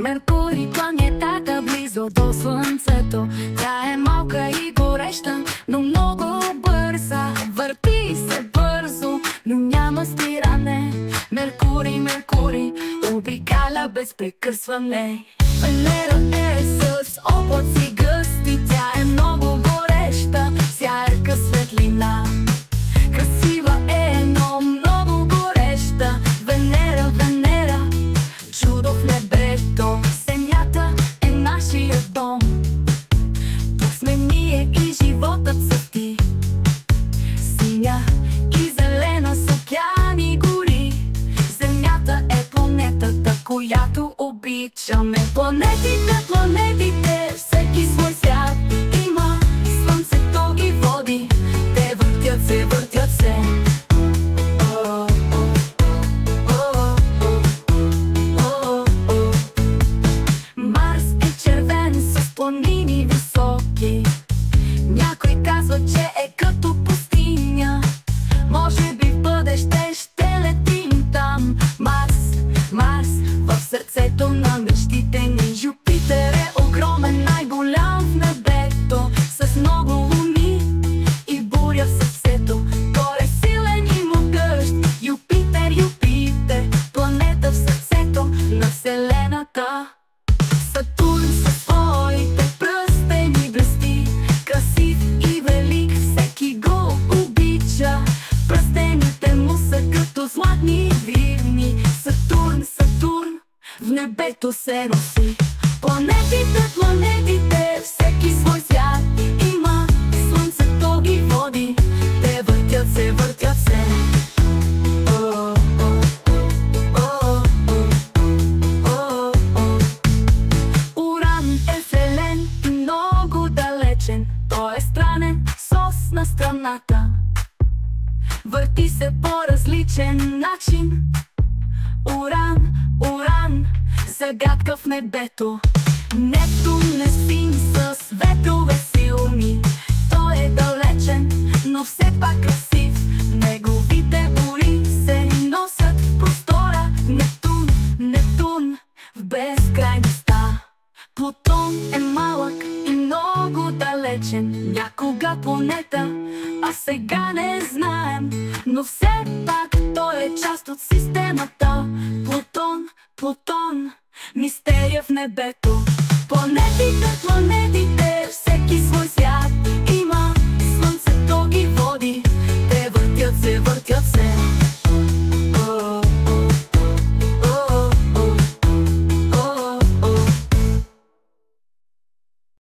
Меркурий, планетата близо до Слънцето. Тя е малка и гореща, но много бърза. Върти се бързо, но няма спиране. Меркурий, Меркурий, обикаля без прекъсване. Венера е с облаци гъсти. Тя е много гореща, с ярка светлина. Красива е, но много гореща. Венера, Венера, чудо в небето. Земята е нашия дом. Тук сме ние и животът цъфти. Синя и зелена с океани и гори. Земята е планетата, която обичаме. Планетите, планетите, всеки свой свят има. Слънцето ги води, те въртят се, въртят се. Марс е червен с планини високи. Някой казва, че е като пустиня. Може би в бъдеще ще летим там. Марс, Марс, в сърцето на мечтите ни. Юпитер е огромен, най-голям в небето, с много луни и буря в сърцето. Той е силен и могъщ. Юпитер, Юпитер, планета в сърцето на Вселената. Сатурн със своите пръстени блести, красив и велик, всеки го обича. Пръстените му са като златни вивни. Сатурн, Сатурн, в небето се носи. Планетите, планетите, всеки свой свят има. Слънцето ги води, те въртят се, въртят се. Уран е зелен и много далечен. Той е странен сос на страната. Върти се по различен начин. Уран, Уран, загадка в небето. Нептун е син с ветрове силни. Той е далечен, но все пак красив. Неговите бури се носят в простора. Нептун, Нептун, в безкрайността. Плутон е малък и много далечен. Някога планета, а сега не знаем. Но все пак той е част от системата. Плутон, Плутон, мистерия в небето.